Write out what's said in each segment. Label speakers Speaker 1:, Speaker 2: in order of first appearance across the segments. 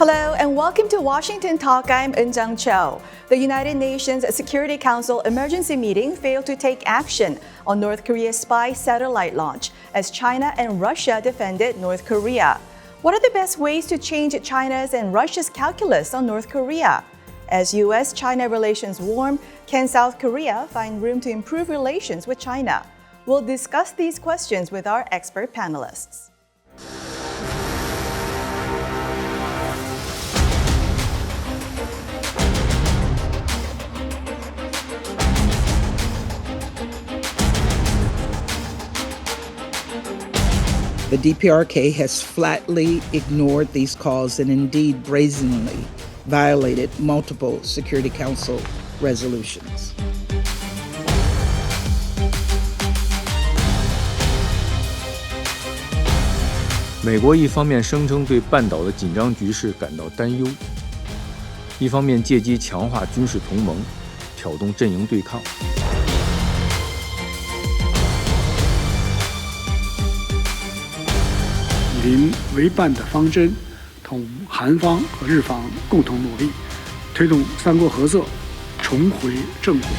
Speaker 1: Hello and welcome to Washington Talk. I'm Eun-jung Cho. The United Nations Security Council emergency meeting failed to take action on North Korea's spy satellite launch as China and Russia defended North Korea. What are the best ways to change China's and Russia's calculus on North Korea? As U.S.-China relations warm, can South Korea find room to improve relations with China? We'll discuss these questions with our expert panelists.
Speaker 2: The DPRK has flatly ignored these calls and indeed brazenly violated multiple Security Council resolutions.
Speaker 3: "美国一方面声称对半岛的紧张局势感到担忧，一方面借机强化军事同盟，挑动阵营对抗。
Speaker 4: 以邻为伴的方针，同韩方和日方共同努力，推动三国合作重回正轨。"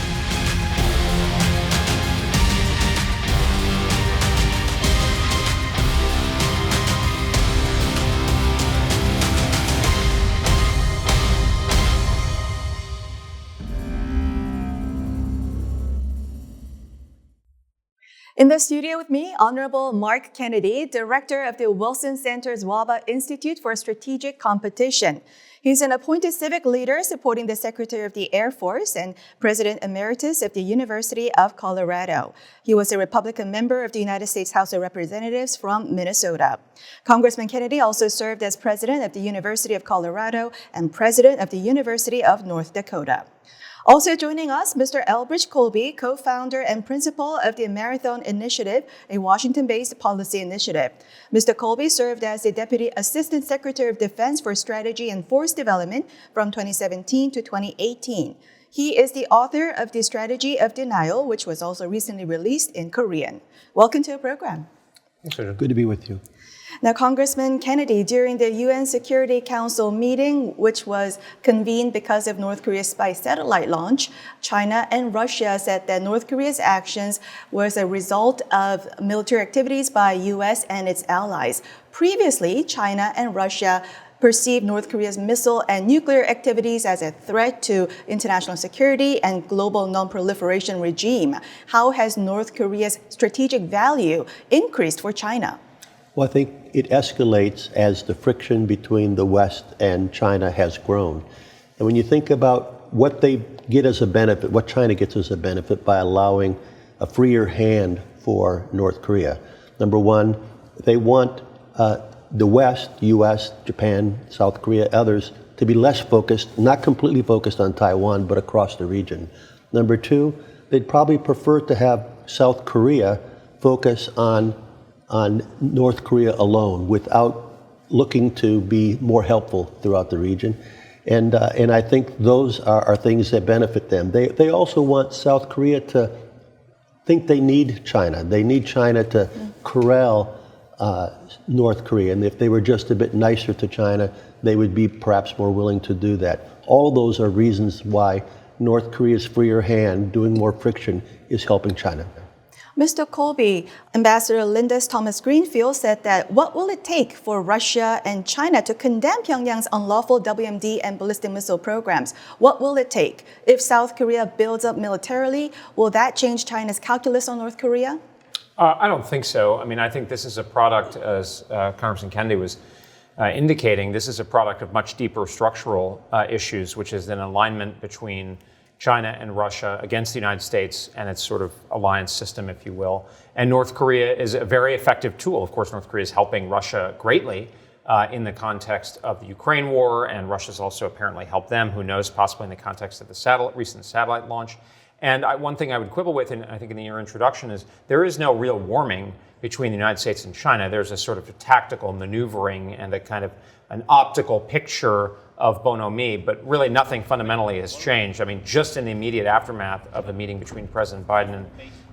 Speaker 1: In the studio with me, Honorable Mark Kennedy, Director of the 윌슨센터's WABA Institute for Strategic Competition. He's an appointed civic leader supporting the Secretary of the Air Force and President Emeritus of the University of Colorado. He was a Republican member of the United States House of Representatives from Minnesota. Congressman Kennedy also served as President of the University of Colorado and President of the University of North Dakota. Also joining us, Mr. Elbridge Colby, co-founder and principal of the Marathon Initiative, a Washington-based policy initiative. Mr. Colby served as the Deputy Assistant Secretary of Defense for Strategy and Force Development from 2017 to 2018. He is the author of The Strategy of Denial, which was also recently released in Korean. Welcome to the program.
Speaker 5: Thanks, Roger. Good to be with you.
Speaker 1: Now, Congressman Kennedy, during the UN Security Council meeting, which was convened because of North Korea's spy satellite launch, China and Russia said that North Korea's actions was a result of military activities by US and its allies. Previously, China and Russia perceived North Korea's missile and nuclear activities as a threat to international security and global non-proliferation regime. How has North Korea's strategic value increased for China?
Speaker 5: Well, I think it escalates as the friction between the West and China has grown. And when you think about what they get as a benefit, what China gets as a benefit by allowing a freer hand for North Korea. Number one, they want the West, US, Japan, South Korea, others, to be less focused, not completely focused on Taiwan, but across the region. Number two, they'd probably prefer to have South Korea focus on North Korea alone without looking to be more helpful throughout the region. And I think those are things that benefit them. They also want South Korea to think they need China. They need China to corral North Korea. And if they were just a bit nicer to China, they would be perhaps more willing to do that. All those are reasons why North Korea's freer hand, doing more friction, is helping China.
Speaker 1: Mr. Colby, Ambassador Linda Thomas-Greenfield said that what will it take for Russia and China to condemn Pyongyang's unlawful WMD and ballistic missile programs? What will it take? If South Korea builds up militarily, will that change China's calculus on North Korea?
Speaker 6: I don't think so. I mean, I think this is a product, as Congressman Kennedy was indicating, this is a product of much deeper structural issues, which is an alignment between China and Russia against the United States and its sort of alliance system, if you will. And North Korea is a very effective tool. Of course, North Korea is helping Russia greatly in the context of the Ukraine war, and Russia's also apparently helped them, who knows, possibly in the context of the recent satellite launch. And one thing I would quibble with, and I think in your introduction, is there is no real warming between the United States and China. There's a sort of a tactical maneuvering and a kind of an optical picture of bonhomie, but really nothing fundamentally has changed. I mean, just in the immediate aftermath of the meeting between President Biden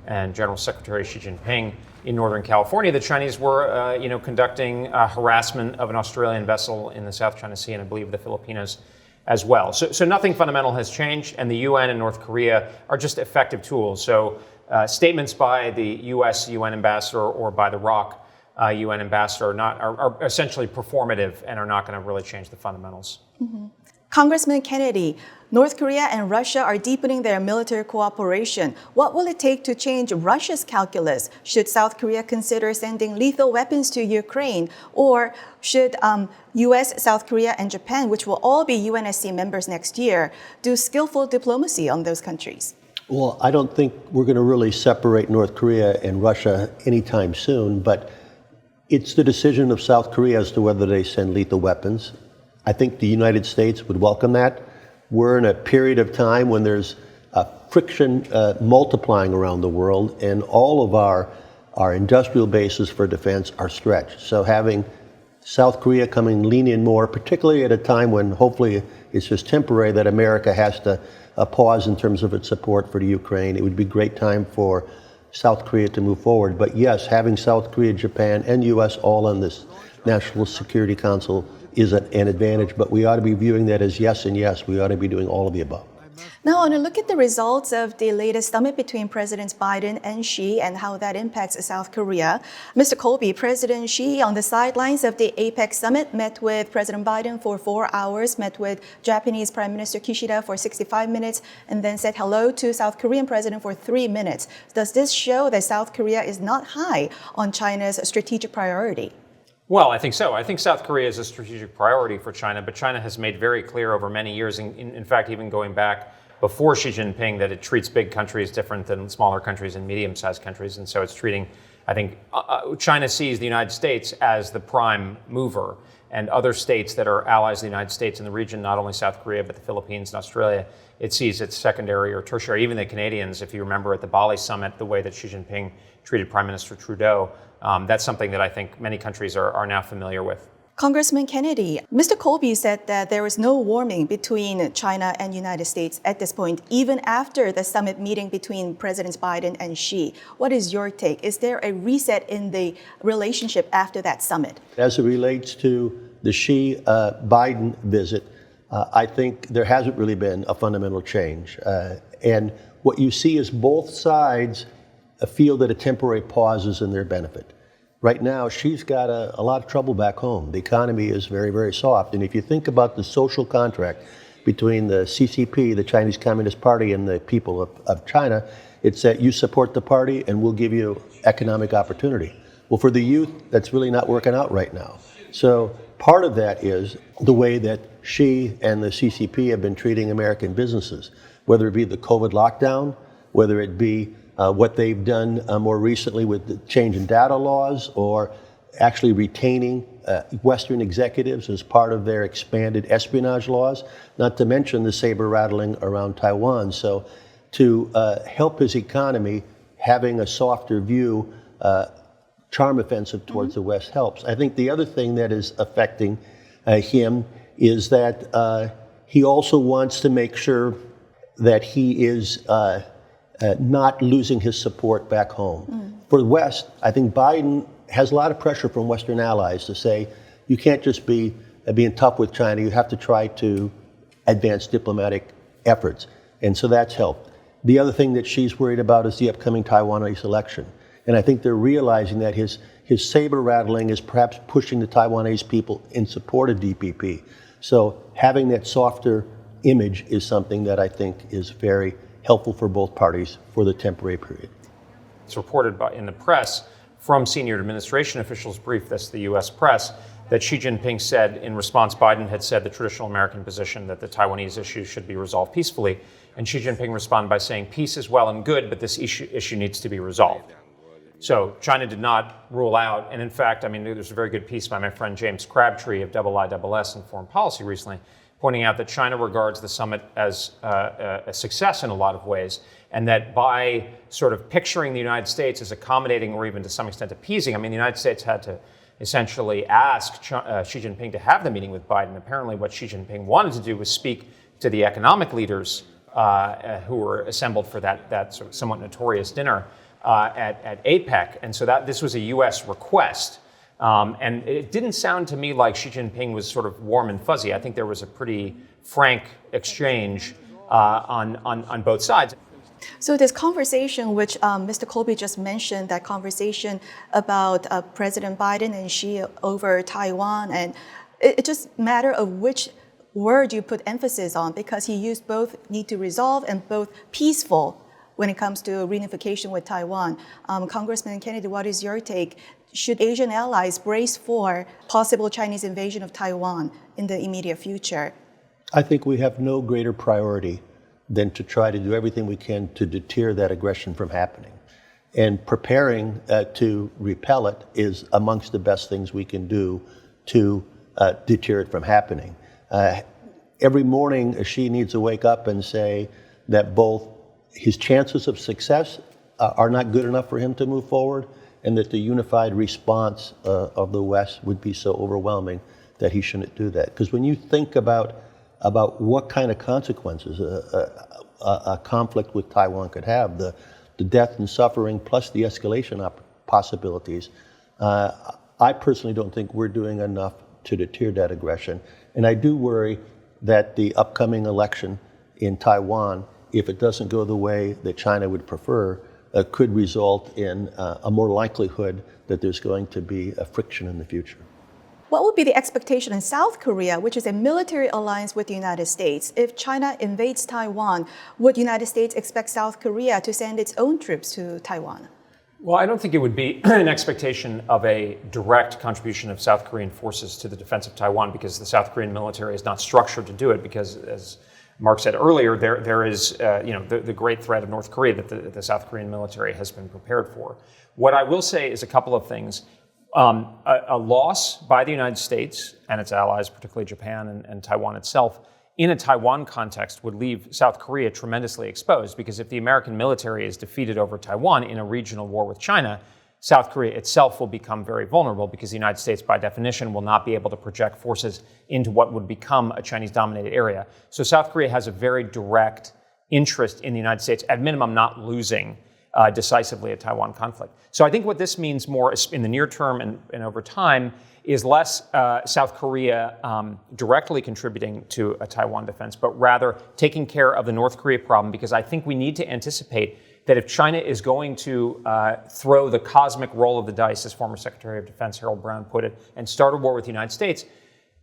Speaker 6: and General Secretary Xi Jinping in Northern California, the Chinese were, conducting harassment of an Australian vessel in the South China Sea, and I believe the Filipinos as well. So nothing fundamental has changed, and the UN and North Korea are just effective tools. So statements by the U.S. UN ambassador or by the ROC UN ambassador are essentially performative and are not going to really change the fundamentals.
Speaker 1: Mm-hmm. Congressman Kennedy, North Korea and Russia are deepening their military cooperation. What will it take to change Russia's calculus? Should South Korea consider sending lethal weapons to Ukraine? Or should US, South Korea, and Japan, which will all be UNSC members next year, do skillful diplomacy on those countries?
Speaker 5: Well, I don't think we're going to really separate North Korea and Russia anytime soon, but it's the decision of South Korea as to whether they send lethal weapons. I think the United States would welcome that. We're in a period of time when there's friction multiplying around the world, and all of our industrial bases for defense are stretched. So having South Korea lean in more, particularly at a time when hopefully it's just temporary that America has to pause in terms of its support for the Ukraine, it would be a great time for South Korea to move forward. But yes, having South Korea, Japan, and U.S. all on this National Security Council is an advantage, but we ought to be viewing that as yes and yes. We ought to be doing all of the above.
Speaker 1: Now, on a look at the results of the latest summit between Presidents Biden and Xi and how that impacts South Korea. Mr. Colby, President Xi on the sidelines of the APEC summit met with President Biden for 4 hours, met with Japanese Prime Minister Kishida for 65 minutes, and then said hello to South Korean President for 3 minutes. Does this show that South Korea is not high on China's strategic priority?
Speaker 6: Well, I think so. I think South Korea is a strategic priority for China, but China has made very clear over many years, in fact, even going back before Xi Jinping, that it treats big countries different than smaller countries and medium-sized countries. And so it's treating, I think, China sees the United States as the prime mover, and other states that are allies of the United States in the region, not only South Korea, but the Philippines and Australia, it sees its secondary or tertiary. Even the Canadians, if you remember at the Bali summit, the way that Xi Jinping treated Prime Minister Trudeau, that's something that I think many countries are now familiar with.
Speaker 1: Congressman Kennedy, Mr. Colby said that there is no warming between China and United States at this point, even after the summit meeting between Presidents Biden and Xi. What is your take? Is there a reset in the relationship after that summit?
Speaker 5: As it relates to the Xi-Biden visit, I think there hasn't really been a fundamental change. And what you see is both sides feel that a temporary pause is in their benefit. Right now, Xi's got a lot of trouble back home. The economy is very, very soft. And if you think about the social contract between the CCP, the Chinese Communist Party, and the people of China, it's that you support the party and we'll give you economic opportunity. Well, for the youth, that's really not working out right now. So part of that is the way that Xi and the CCP have been treating American businesses, whether it be the COVID lockdown, whether it be what they've done more recently with the change in data laws, or actually retaining Western executives as part of their expanded espionage laws, not to mention the saber rattling around Taiwan. So to help his economy, having a softer view, charm offensive towards the West helps. I think the other thing that is affecting him is that he also wants to make sure that he is not losing his support back home. For the West, I think Biden has a lot of pressure from Western allies to say, you can't just be being tough with China, you have to try to advance diplomatic efforts. And so that's helped. The other thing that she's worried about is the upcoming Taiwanese election. And I think they're realizing that his saber rattling is perhaps pushing the Taiwanese people in support of DPP. So having that softer image is something that I think is very helpful for both parties for the temporary period.
Speaker 6: It's reported in the press from senior administration officials briefed this, the U.S. press, that Xi Jinping said in response, Biden had said the traditional American position that the Taiwanese issue should be resolved peacefully. And Xi Jinping responded by saying, peace is well and good, but this issue needs to be resolved. So China did not rule out, and in fact, I mean, there's a very good piece by my friend James Crabtree of IISS in Foreign Policy recently, pointing out that China regards the summit as a success in a lot of ways, and that by sort of picturing the United States as accommodating or even to some extent appeasing, I mean, the United States had to essentially ask Xi Jinping to have the meeting with Biden. Apparently what Xi Jinping wanted to do was speak to the economic leaders who were assembled for that sort of somewhat notorious dinner. at APEC, and so that this was a U.S. request. And it didn't sound to me like Xi Jinping was sort of warm and fuzzy. I think there was a pretty frank exchange on both sides.
Speaker 1: So this conversation, which Mr. Colby just mentioned, that conversation about President Biden and Xi over Taiwan, and it just matter of which word you put emphasis on, because he used both need to resolve and both peaceful when it comes to reunification with Taiwan. Congressman Kennedy, what is your take? Should Asian allies brace for possible Chinese invasion of Taiwan in the immediate future?
Speaker 5: I think we have no greater priority than to try to do everything we can to deter that aggression from happening. And preparing to repel it is amongst the best things we can do to deter it from happening. Every morning, Xi needs to wake up and say that both his chances of success are not good enough for him to move forward, and that the unified response of the West would be so overwhelming that he shouldn't do that. Because when you think about what kind of consequences a conflict with Taiwan could have, the death and suffering plus the escalation possibilities, I personally don't think we're doing enough to deter that aggression. And I do worry that the upcoming election in Taiwan, if it doesn't go the way that China would prefer, could result in a more likelihood that there's going to be a friction in the future.
Speaker 1: What would be the expectation in South Korea, which is a military alliance with the United States? If China invades Taiwan, would the United States expect South Korea to send its own troops to Taiwan?
Speaker 6: Well, I don't think it would be an expectation of a direct contribution of South Korean forces to the defense of Taiwan, because the South Korean military is not structured to do it, because as Mark said earlier, there is the great threat of North Korea that the South Korean military has been prepared for. What I will say is a couple of things. A loss by the United States and its allies, particularly Japan and Taiwan itself, in a Taiwan context would leave South Korea tremendously exposed, because if the American military is defeated over Taiwan in a regional war with China, South Korea itself will become very vulnerable, because the United States, by definition, will not be able to project forces into what would become a Chinese-dominated area. So South Korea has a very direct interest in the United States, at minimum not losing decisively a Taiwan conflict. So I think what this means more in the near term and over time is less South Korea directly contributing to a Taiwan defense, but rather taking care of the North Korea problem, because I think we need to anticipate that if China is going to throw the cosmic roll of the dice, as former Secretary of Defense Harold Brown put it, and start a war with the United States,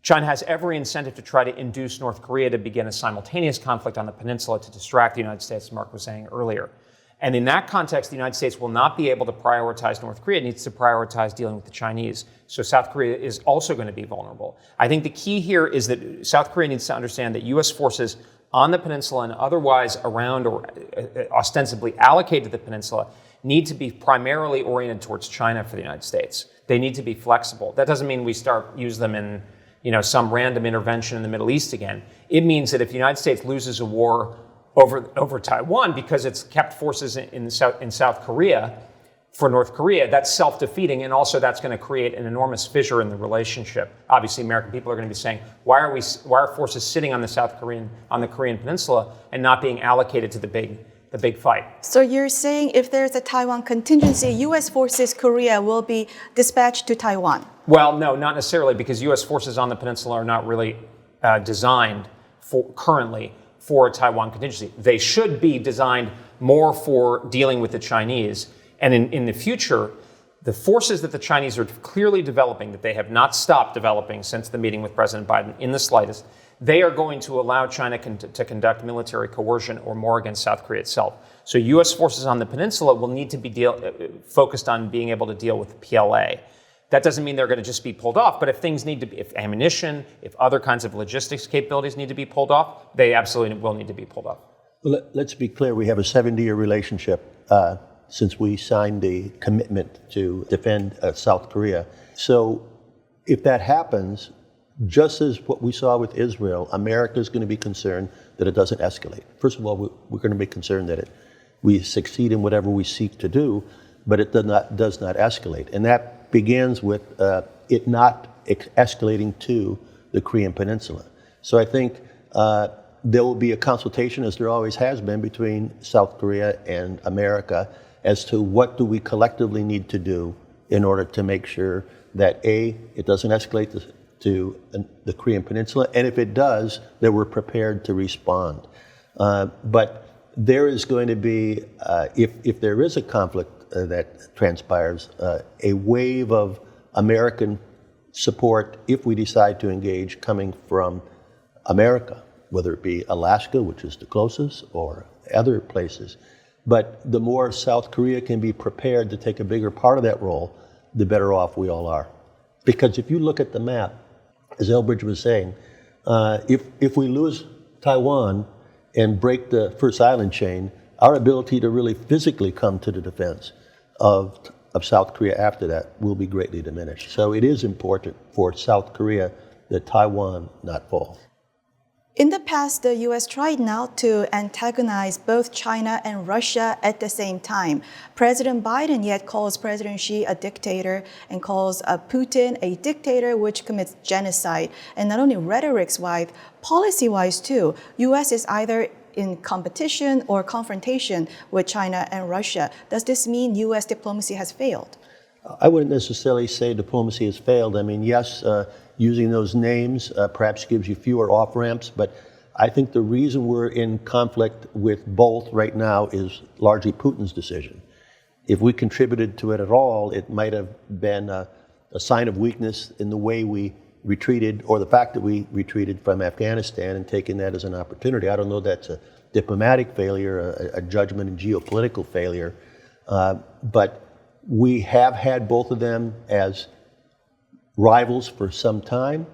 Speaker 6: China has every incentive to try to induce North Korea to begin a simultaneous conflict on the peninsula to distract the United States, as Mark was saying earlier. And in that context, the United States will not be able to prioritize North Korea. It needs to prioritize dealing with the Chinese. So South Korea is also going to be vulnerable. I think the key here is that South Korea needs to understand that U.S. forces on the peninsula and otherwise around or ostensibly allocated to the peninsula need to be primarily oriented towards China for the United States. They need to be flexible. That doesn't mean we use them in some random intervention in the Middle East again. It means that if the United States loses a war over Taiwan because it's kept forces in South Korea for North Korea, that's self-defeating, and also that's going to create an enormous fissure in the relationship. Obviously, American people are going to be saying, why are forces sitting on the Korean Peninsula and not being allocated to the big fight?
Speaker 1: So you're saying if there's a Taiwan contingency, U.S. forces Korea will be dispatched to Taiwan?
Speaker 6: Well, no, not necessarily, because U.S. forces on the peninsula are not really designed currently for a Taiwan contingency. They should be designed more for dealing with the Chinese. And in the future, the forces that the Chinese are clearly developing, that they have not stopped developing since the meeting with President Biden in the slightest, they are going to allow China to conduct military coercion or more against South Korea itself. So U.S. forces on the peninsula will need to be focused on being able to deal with the PLA. That doesn't mean they're going to just be pulled off, but if ammunition, if other kinds of logistics capabilities need to be pulled off, they absolutely will need to be pulled off.
Speaker 5: Well, let's be clear, we have a 70-year relationship since we signed the commitment to defend South Korea. So if that happens, just as what we saw with Israel, America is going to be concerned that it doesn't escalate. First of all, we're going to be concerned that we succeed in whatever we seek to do, but it does not escalate. And that begins with it not escalating to the Korean Peninsula. So I think there will be a consultation, as there always has been, between South Korea and America as to what do we collectively need to do in order to make sure that A, it doesn't escalate to the Korean Peninsula, and if it does, that we're prepared to respond. But there is going to be, if there is a conflict that transpires, a wave of American support if we decide to engage coming from America, whether it be Alaska, which is the closest, or other places. But the more South Korea can be prepared to take a bigger part of that role, the better off we all are. Because if you look at the map, as Elbridge was saying, if we lose Taiwan and break the first island chain, our ability to really physically come to the defense of South Korea after that will be greatly diminished. So it is important for South Korea that Taiwan not fall.
Speaker 1: In the past, the U.S. tried now to antagonize both China and Russia at the same time. President Biden yet calls President Xi a dictator and calls Putin a dictator which commits genocide. And not only rhetorics-wise, policy-wise too, U.S. is either in competition or confrontation with China and Russia. Does this mean U.S. diplomacy has failed?
Speaker 5: I wouldn't necessarily say diplomacy has failed. I mean, yes, using those names perhaps gives you fewer off-ramps, but I think the reason we're in conflict with both right now is largely Putin's decision. If we contributed to it at all, it might have been a sign of weakness in the way we retreated, or the fact that we retreated from Afghanistan and taking that as an opportunity. I don't know that's a diplomatic failure, a judgment and geopolitical failure, but we have had both of them as rivals for some time.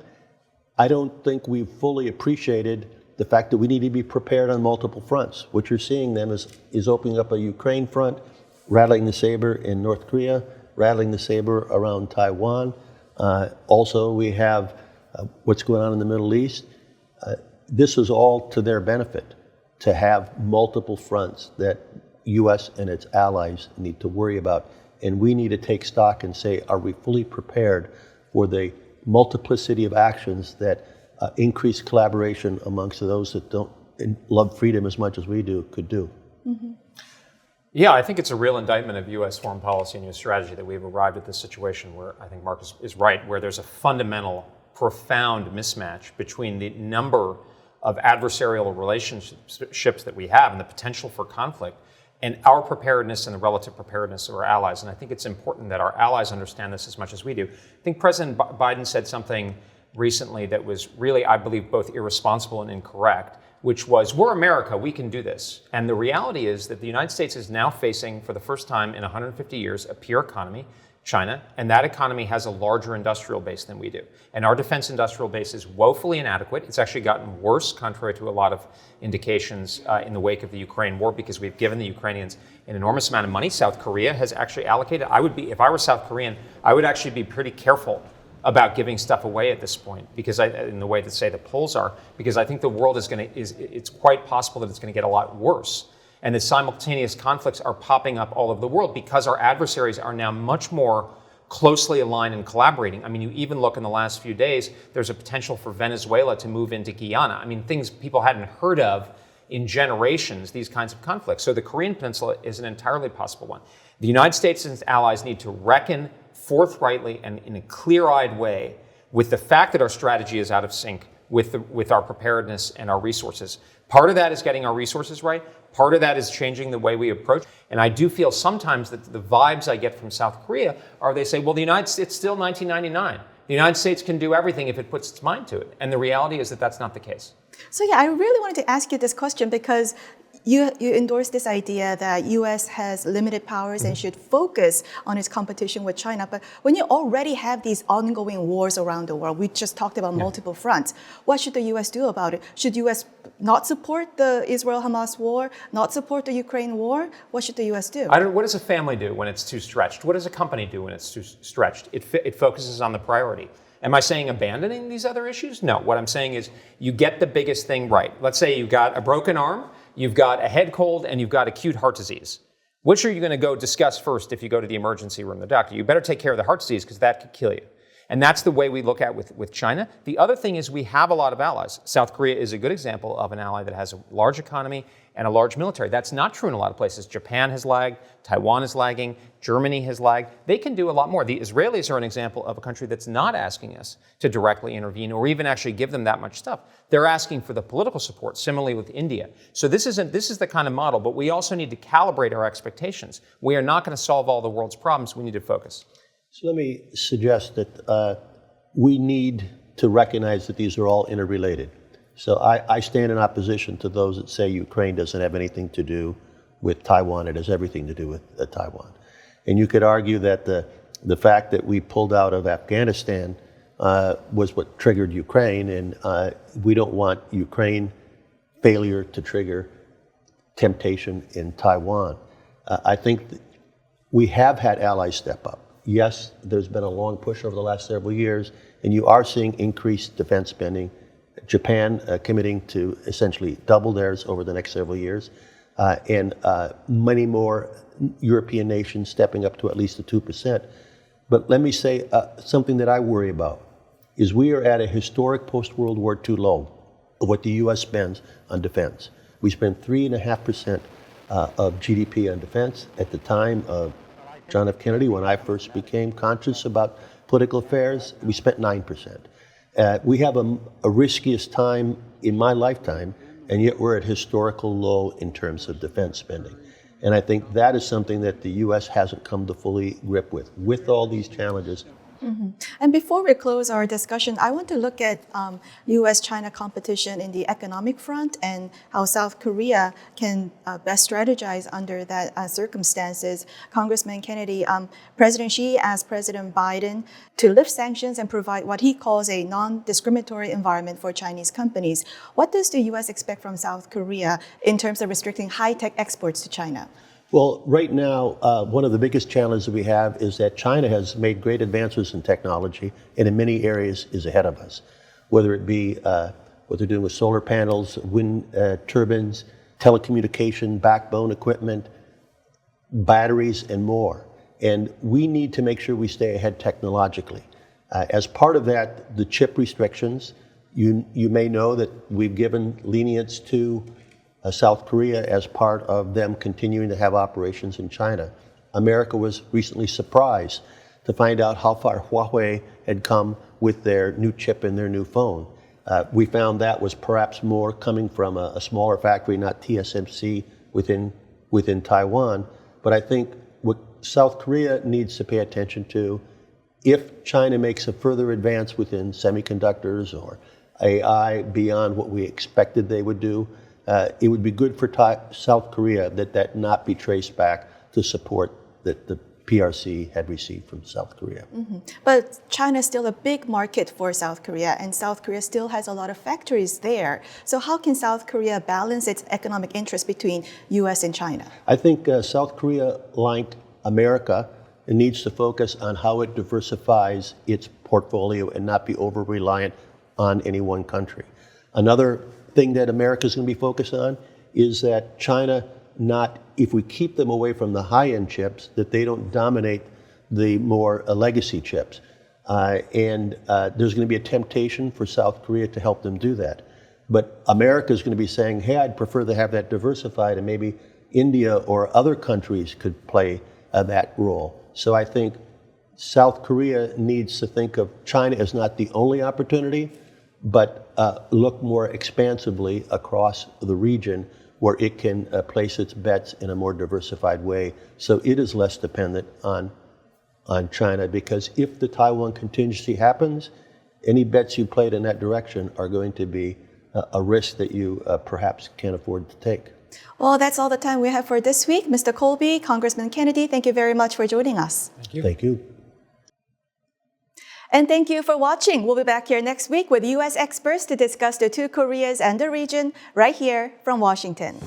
Speaker 5: I don't think we've fully appreciated the fact that we need to be prepared on multiple fronts. What you're seeing then is opening up a Ukraine front, rattling the saber in North Korea, rattling the saber around Taiwan. Also, we have what's going on in the Middle East. This is all to their benefit, to have multiple fronts that U.S. and its allies need to worry about. And we need to take stock and say, are we fully prepared for the multiplicity of actions that increase collaboration amongst those that don't love freedom as much as we do could do?
Speaker 1: Mm-hmm.
Speaker 6: Yeah, I think it's a real indictment of U.S. foreign policy and U.S. strategy that we've arrived at this situation where I think Mark is right, where there's a fundamental, profound mismatch between the number of adversarial relationships that we have and the potential for conflict and our preparedness and the relative preparedness of our allies. And I think it's important that our allies understand this as much as we do. I think President Biden said something recently that was really, I believe, both irresponsible and incorrect, which was, we're America, we can do this. And the reality is that the United States is now facing, for the first time in 150 years, a peer economy, China, and that economy has a larger industrial base than we do. And our defense industrial base is woefully inadequate. It's actually gotten worse, contrary to a lot of indications in the wake of the Ukraine war, because we've given the Ukrainians an enormous amount of money. South Korea has actually allocated. If I were South Korean, I would actually be pretty careful about giving stuff away at this point, because in the way that, say, the polls are, because I think the world it's quite possible that it's going to get a lot worse. And the simultaneous conflicts are popping up all over the world because our adversaries are now much more closely aligned and collaborating. I mean, you even look in the last few days, there's a potential for Venezuela to move into Guyana. I mean, things people hadn't heard of in generations, these kinds of conflicts. So the Korean Peninsula is an entirely possible one. The United States and its allies need to reckon forthrightly and in a clear-eyed way with the fact that our strategy is out of sync with our preparedness and our resources. Part of that is getting our resources right. Part of that is changing the way we approach. And I do feel sometimes that the vibes I get from South Korea are they say, well, the United States, it's still 1999. The United States can do everything if it puts its mind to it. And the reality is that that's not the case.
Speaker 1: So yeah, I really wanted to ask you this question because you endorse this idea that U.S. has limited powers and should focus on its competition with China. But when you already have these ongoing wars around the world, we just talked about multiple fronts, what should the U.S. do about it? Should U.S. not support the Israel-Hamas war, not support the Ukraine war? What should the U.S. do?
Speaker 6: What does a family do when it's too stretched? What does a company do when it's too stretched? It focuses on the priority. Am I saying abandoning these other issues? No. What I'm saying is you get the biggest thing right. Let's say you've got a broken arm, you've got a head cold, and you've got acute heart disease. Which are you going to go discuss first if you go to the emergency room, the doctor? You better take care of the heart disease because that could kill you. And that's the way we look at with China. The other thing is we have a lot of allies. South Korea is a good example of an ally that has a large economy and a large military. That's not true in a lot of places. Japan has lagged, Taiwan is lagging, Germany has lagged. They can do a lot more. The Israelis are an example of a country that's not asking us to directly intervene or even actually give them that much stuff. They're asking for the political support, similarly with India. So this is the kind of model, but we also need to calibrate our expectations. We are not going to solve all the world's problems. We need to focus.
Speaker 5: So let me suggest that we need to recognize that these are all interrelated. So I stand in opposition to those that say Ukraine doesn't have anything to do with Taiwan. It has everything to do with Taiwan. And you could argue that the fact that we pulled out of Afghanistan was what triggered Ukraine, and we don't want Ukraine failure to trigger temptation in Taiwan. I think we have had allies step up. Yes, there's been a long push over the last several years, and you are seeing increased defense spending. Japan committing to essentially double theirs over the next several years, and many more European nations stepping up to at least the 2%. But let me say something that I worry about is we are at a historic post-World War II low of what the U.S. spends on defense. We spend 3.5% of GDP on defense. At the time of John F. Kennedy, when I first became conscious about political affairs, we spent 9%. We have a riskiest time in my lifetime, and yet we're at historical low in terms of defense spending. And I think that is something that the U.S. hasn't come to fully grip with all these challenges.
Speaker 1: Mm-hmm. And before we close our discussion, I want to look at U.S.-China competition in the economic front and how South Korea can best strategize under that circumstances. Congressman Kennedy, President Xi asked President Biden to lift sanctions and provide what he calls a non-discriminatory environment for Chinese companies. What does the U.S. expect from South Korea in terms of restricting high-tech exports to China?
Speaker 5: Well, right now, one of the biggest challenges we have is that China has made great advances in technology and in many areas is ahead of us, whether it be what they're doing with solar panels, wind turbines, telecommunication, backbone equipment, batteries, and more. And we need to make sure we stay ahead technologically. As part of that, the chip restrictions, you may know that we've given lenience to South Korea as part of them continuing to have operations in China. America was recently surprised to find out how far Huawei had come with their new chip in their new phone. We found that was perhaps more coming from a smaller factory, not TSMC within Taiwan. But I think what South Korea needs to pay attention to, if China makes a further advance within semiconductors or AI beyond what we expected they would do, it would be good for South Korea that not be traced back to support that the PRC had received from South Korea.
Speaker 1: Mm-hmm. But China is still a big market for South Korea, and South Korea still has a lot of factories there. So how can South Korea balance its economic interest between U.S. and China?
Speaker 5: I think South Korea, like America, needs to focus on how it diversifies its portfolio and not be over-reliant on any one country. Another thing that America is going to be focused on is that China if we keep them away from the high-end chips, that they don't dominate the more legacy chips. And there's going to be a temptation for South Korea to help them do that. But America is going to be saying, hey, I'd prefer to have that diversified, and maybe India or other countries could play that role. So I think South Korea needs to think of China as not the only opportunity, but look more expansively across the region where it can place its bets in a more diversified way so it is less dependent on China. Because if the Taiwan contingency happens, any bets you played in that direction are going to be a risk that you perhaps can't afford to take.
Speaker 1: Well, that's all the time we have for this week. Mr. Colby, Congressman Kennedy, thank you very much for joining us.
Speaker 6: Thank you.
Speaker 5: Thank you.
Speaker 1: And thank you for watching. We'll be back here next week with U.S. experts to discuss the two Koreas and the region right here from Washington.